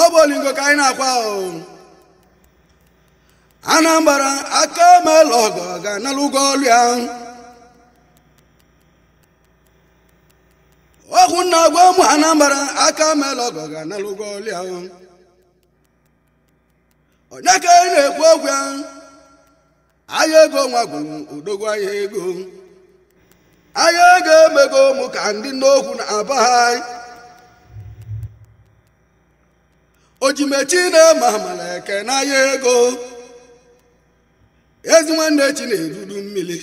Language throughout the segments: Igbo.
Obolingo kaina kwa Anambra akamelogo ga nalugolia Okunna gwa mu Anambra akamelogo ga nalugolia Onyaka na-ekwu okwu ayego nwagwu odogwa ayego ayego emego mu ka ndị n'okwu na abai Ojimechi na mamaleke na ayego ezi nwanne chi na-edudu mmiri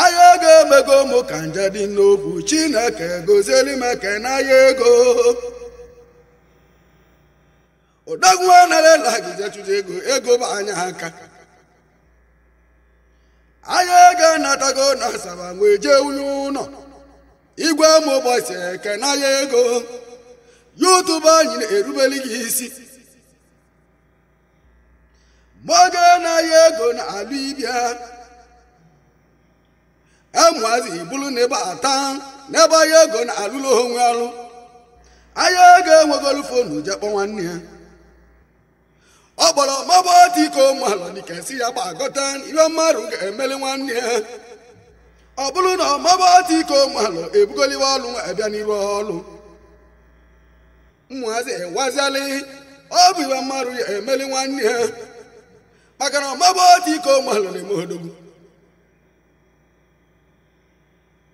ayego emego mu ka nje dị n'okwu Chineke gozeli meke na ayego Odagwa na lela gize chuje ego ba anya aka ayega natago na saba nweje ununo igwe mo boise ke na yego YouTube anyị na-erubeli gị isi moga na yego na alibia amwazi bulu ne ba ata ne ba yego na alulo onwe alu ayega nwegolu fonu je kpọ nwanne ya Ọgbọrọ mabọti ko malo dikesi ya gbagọta iwe mmarụ ga-emeli nwanne ya ọ bụrụ na mabọti ko malo ebugoliwe ọlụ abịa n'iru ọlụ mmụazị ewazali ọ bụ iwe mmarụ ya emeli nwanne ya maka na mabọti ko malo na-eme odogwu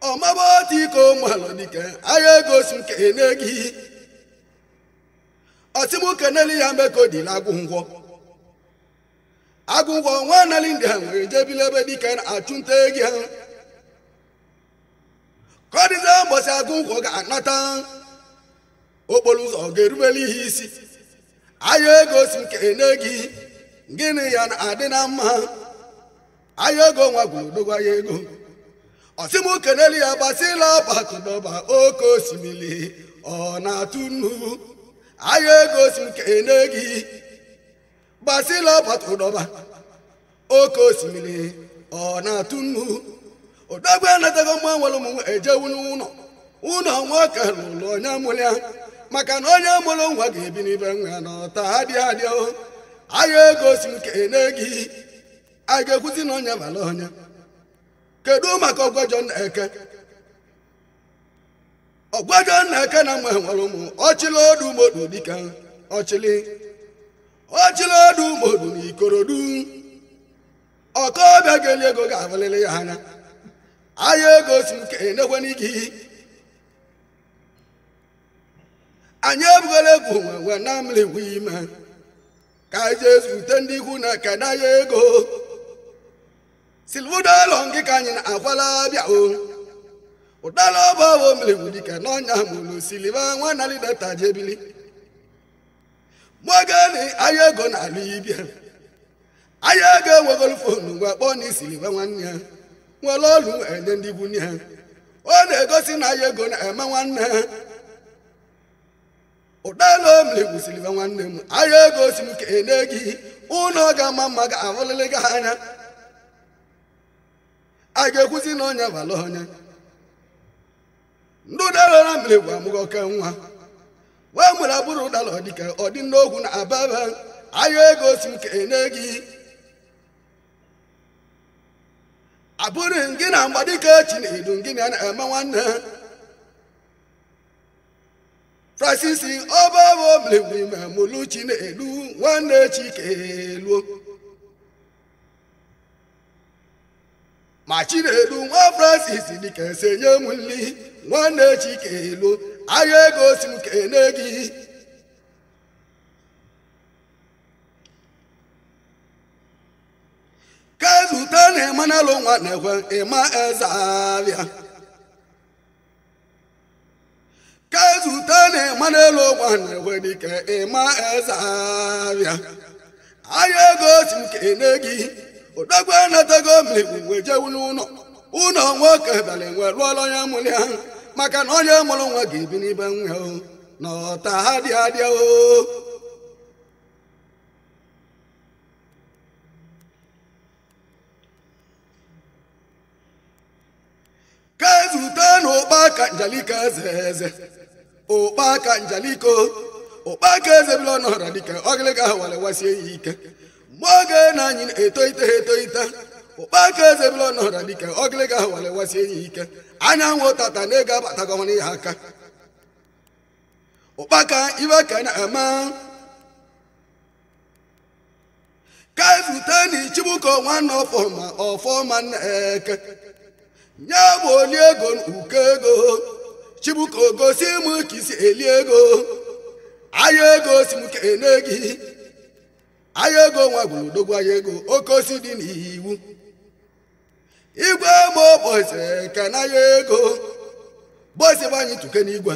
ọ mabọti ko malo dike agha egosi nke enegi Osimu keneli ya meko di lagungwo Agungwo nwanali ndị ha nwere jebilebe dike na achụnta egi ha Kọdịza mbọsị agungwo ga-anata okporo ụzọ ga-erubeli ihe isi aya ego si nke enegi gịnị ya na-adị na mma aya ego nwa gwurudogo aya ego Osimu keneli ya gbasila batụdọba oke osimiri ọ na-atụ nnu Aya ego si nke enegi Basila batudoba oke osimiri ọ na-atụ nnu Odagwa anatago mwa nwere ụmụ ejewu n'ụlọ ụlọ nwa ka lụlụ onye mụlịa maka na onye mụlụ nwa ga-ebi n'ibe nwa ya n'ọta adịghị aya ego si nke enegi a ga-ekwuzi na onye bala onye kedu maka ọgwajọ na-eke Ọgwajọ na-eke na mwe nwere ụmụ ọchịla odu modu dịka ọchịla odu modu na Ikorodu ọkọbịa ga-eli ego ga-abalịlị ya anya aya ego si nke enekwe n'igi anyị ebugola egwu nwe na mmiri ime ka eje zute ndị ikwu na kena ya ego silvudalọ nke ka anyị na-akwala bịa Udala bawo mlewu dike n'ọnya mụlụ siliva nwanali data jebili Mwagani ayego na alibia ayego nwegolu fonu wakpọ n'isiliva nwanne ya nwere ọlụ enye ndị bụ ya ọ na-egosi na ayego na-eme nwanne Udala mlewu siliva nwanne m ayego si m ka enegi ụlọ ga-ama mma ga-ahụlịlị gị anya a ga-ekwuzi na onye bala onye Ndu dalora mlewu amugo ke nwa wa nwere abụrụ dalo dike ọdị n'ogwu na ababa aya ego si nke enegi abụrụ ngị na mgbadike chi na-edu ngị na-eme nwanne Francis ọbabo mlewu ime mụlụ chi na-edu nwanne chi keluo Ma Chinedu nwa Francis dike senye m nli nwanne Chikelu aya ego si m kenegi Kazuta na emanalo nwa na-ekwe ịma ezabịa Kazuta na emanalo nwa na-ekwe dike ịma ezabịa aya ego si m kenegi Odagwa anatago mmiri weje ụlọ nwoke bali nwe lụọlọ ya mụlị ha maka na onye mụrụ nwa ga-ebi n'ibe nwa na ọta ha dị adịa Kazuta na ụkpa ka njalika eze ụkpaka njaliko ụkpaka ezebila ọnọra dịka ọgịlịga wale wasie ya ike mgbe oge na anyị na-etoite etoite ụkpaka ezebila ọnọra dịka ọgịlịga wale wasie ya ike anyanwụ tata na-ego abatagọmana ya aka ụkpaka ibe ka na-ama ka zute na Chibuko nwanne ọfọma Nneke nye bụ oli ego uko ego Chibuko gosi m ka isi eli ego aya ego si m kene gị aya ego nwa gbulodogwu aya ego oke osi dị n'iwu igwe ma ụbọchị kena ya ego bọsị gbanyị tuke n'igwe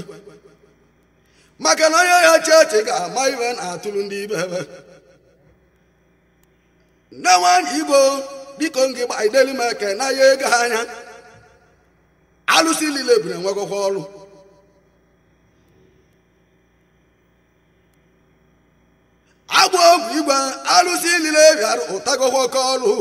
maka na onye ya cheche ga-ama ibe na-atụrụ ndị ibe ebe nne nwanyị igbo biko ngị gba ideli m kena ya ego anya alụsị niile biri enwegokwa ọrụ agba ọgwụ igwe alụsị niile bịara ụtagokwa oke ọrụ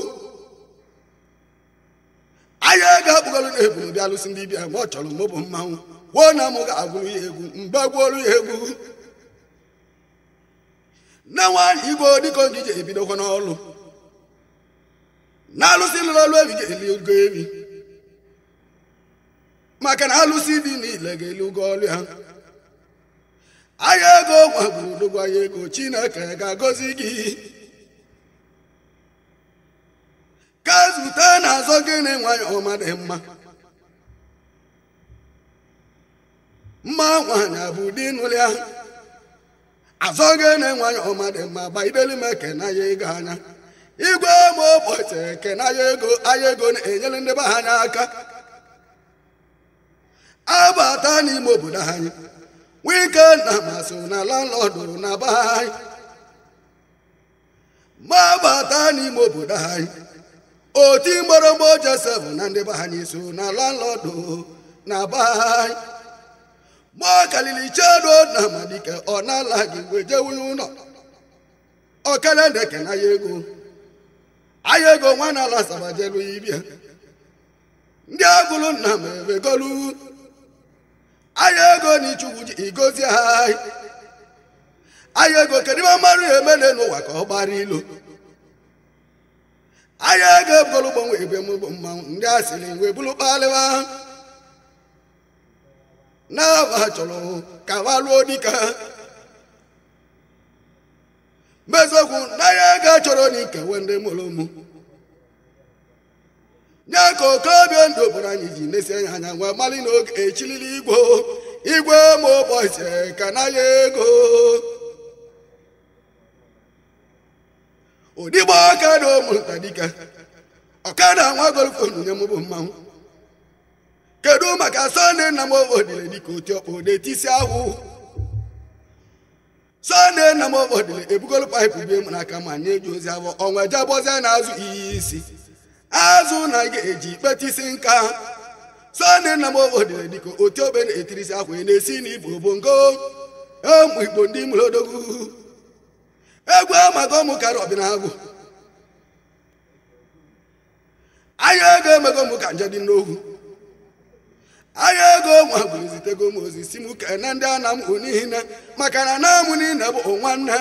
anya ego akpụgolu na-eburu bịa alụsị ndị bịa ma ọ chọrọ mụbụ mmanwụ gwuo na mụ ga-agụrụ ya egwu mgbe gwuoru ya egwu nne nwanyị igbo dịka oge iji ebidokwa n'ọrụ na alụsị lụrụ ọrụ ebi ga-eli ugo ebi maka na alụsị dị niile ga-eli ugo ọrụ ya aya ego nwa gbulodogwu aya ego Chineke ga-agọzi gị ka zute na-azọ gịnị nwanyị ọma dị mma mma nwanyị abụ dị n'ụlọ ya azọ gịnị nwanyị ọma dị mma gba ideli m ekena ya ego anya igwe ma ụbọchị ekena ya ego na-enyere ndị be ha anya aka abata n'ime obodo anyị wike na masị na landlọdụ na be anyị ma abata n'ime obodo anyị oti mgbọrọgbọ Joseph na ndị be anyị so na landlọdụ na be anyị ma kalili chedo na madike ọ na-ala gị wejewunye ụlọ ọkele ndekena ya ego nwa na-ala sabajelu ibia ndị agụlụ nna m ebegolu aya ego na Ichukwu ji igozi anyị aya ego kedu ibe mmadụ ya emele n'ụwa ka ọ gbara ilo aya ego ebugolu gbanwe ebe mụbụ mmanwụ ndị asịrị wee bụrụ kpalịwa na-aba chọrọ ka ba lụọ dịka mezokwu na aya ego chọrọ n'ikewe ndị mụrụ ụmụ nye ka okorobịa ndụ obodo anyị ji na-esi anya nwee mali n'oge echilili igwe ma ụbọchị ka na ya ego odigbo ọkada ụmụnta dike ọkada nwa golfonu nye mụbụ mmanwụ kedu maka Sọnde nna m obodile dịka oti ọkpọ na-etisi ahụ Sọnde nna m obodile ebugolu paịpụ bie m n'aka ma nye eji ozi abụọ ọnwa jebọzie na-azụ iyi isi azụ na ga-eji kpetisi nka Sọnde nna m obodile dịka oti okpe na-etirisi akwa na-esi n'Igbo bongo ụmụ Igbo ndị mụlodogwu egwu amago ụmụ kara ọbịnagụ anya ego emego m ka nje dị n'ohu anya ego nwa gburu zitego m ozi si m kene ndị a na m hụ niile maka na na-amụ niile bụ nwanne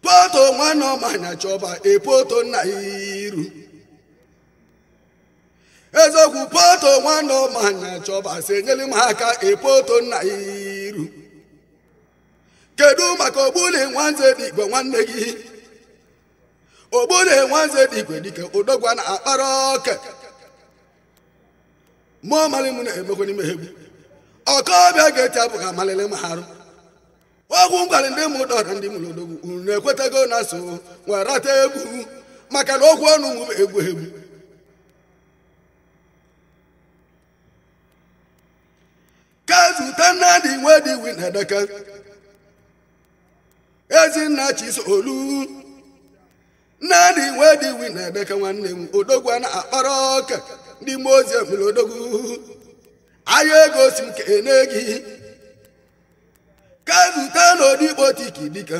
poto nwanne ọmanya chọba epoto nna iru eziokwu poto nwanne ọmanya chọba si enyere m aka epoto nna iru kedu maka ogbuli nwanze dị igwe nwanne gị ogbuli nwanze dị igwe dike odogwa na akpara oke mụọ mali m na-emekwa n'ime egwu ọkọbịa ga-eti abụghị amalịlị m harụ ọgwụ ngwara ndị mụ dọrọ ndị mụrụ odogwu unu na-ekwetago na so nwerata egwu maka na okwu ọnụ mụ egwu ka zute Nnadị Nwediwi na-edeke Ezinna Chisolu Nnadị Nwediwi na-edeke nwanne m odogwu na-akpara ọka ndị mmụọ ozi emere odogwu aya ego si m kene gị ka zute na odigbo tiki dịka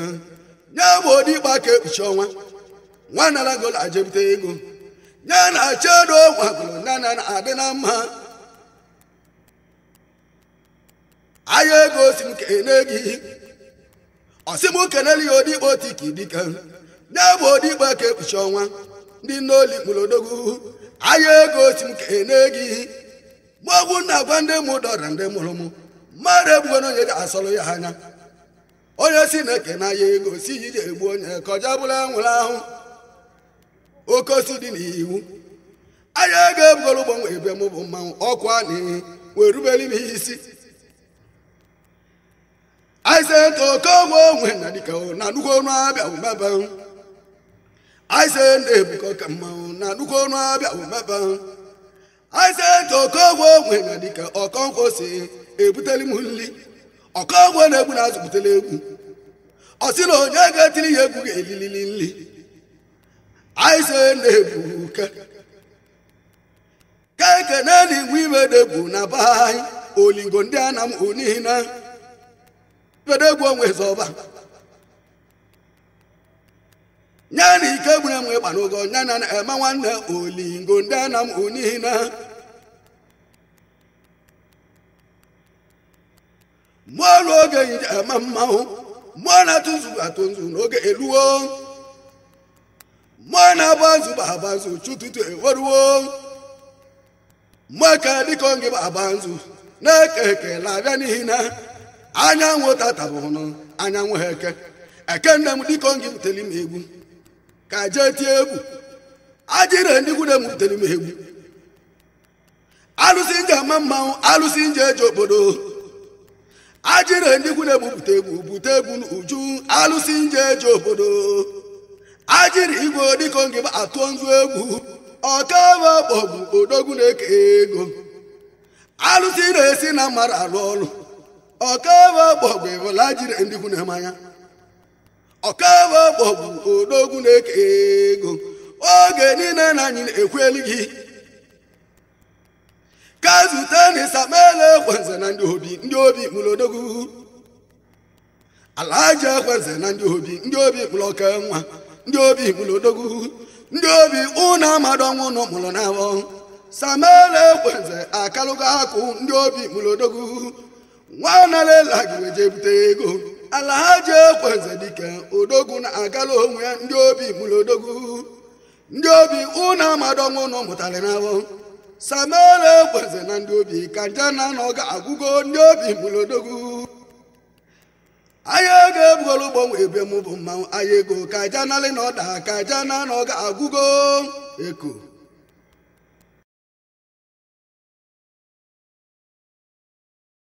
nye bụ odigbo aka ekpuchi ọnwa nwanaragola ajebute ego nyana chedo nwagolo nana adị na mma aya ego si m kene gị ọsị m keneli odigbo tiki dike nye bụ odigbo ka ekpuchi ọnwa ndị n'oli mụlodogwu aya ego si m kene gị mọgwụ na agwa ndị mụ dọra ndị mụrụ m mmadụ egbugo na onye ji asọrọ ya anya onye si na-ekene aya ego si iji egbu onye ka ọja bụla nwụrụ ahụ oke osi dị n'iwu aya ego ebugoro ụgbọnwe ebe m bụ mmanwụ ọkụ a na wee rubeli m isi aise toko onwe na dịka na nnukwu ọnụ abịa umeba aise na-ebuko ka mmanwụ na nnukwu ọnụ abịa umeba aise toko onwe na dịka ọkọnkwo si ebuteli m nri ọkọnkwo na-egbu na azụ butele egwu ọ sị na onye ga-etiri ya egwu ga-elilili nri aise na-ebuka ka ekene na iwu ime degbu na be anyị olingo ndị a na m onihi na bedegwu onwe zọba nyana ike gburu enwe gba n'ogo nyana na-eme nwanne olingo ndị a na m onihi na mmụọ ọrụ oge ije eme mmanwụ mmụọ na-atụzu atụzu n'oge eluo mmụọ na-agba nzu bụ agba nzu chututu eweruo mmụọ ka dịka onge bụ agba nzu na-eke ekele abịa n'ihi na anyanwụ tatabụnụ anyanwụ ha eke nne m dịka onge buteli m egwu ka jee tie egwu ajire ndị gwude m buteli m egwu alụsị nje ama mmanwụ alụsị nje eji obodo ajire ndị gwude m bute egwu n'uju alụsị nje eji obodo ajiri igwe dịka onge bụ atụọ nzu egwu ọkaba bọbụ odogwu na-eke ego alụsị na-esi na mmadụ alụ ọrụ ọkaba bọbụ ịbụla jiri ndị kwu na-emanya ọkaba bọbụ odogwu na-eke ego oge niile na anyị na-ekweli gị ka zute n'Isamele Ekwenze na ndị obi mụrụ odogwu Alhaji Ekwenze na ndị obi mụrụ oke nwa ndị obi mụrụ odogwu ndị obi ụnụ amadụ ọnwụ nọ mụrụ n'abọ Isamele Ekwenze akalụgo akụ ndị obi mụrụ odogwu nwanarela gị weje bute ego Alhaji Ekwenze dike odogwu na-agalụ onwe ya ndị obi mụrụ odogwu ndị obi ụnụ amadụ ọnwụ nọ mụtara n'abọ Isamele Ekwenze na ndị obi ka nje na nọ ga-agwụgo ndị obi mụrụ odogwu aya ego ebugoro ụgbọnwe ebe m bụ mmanwụ aya ego ka aja nalị na ọda ka aja na nọ ga-agwụgo eko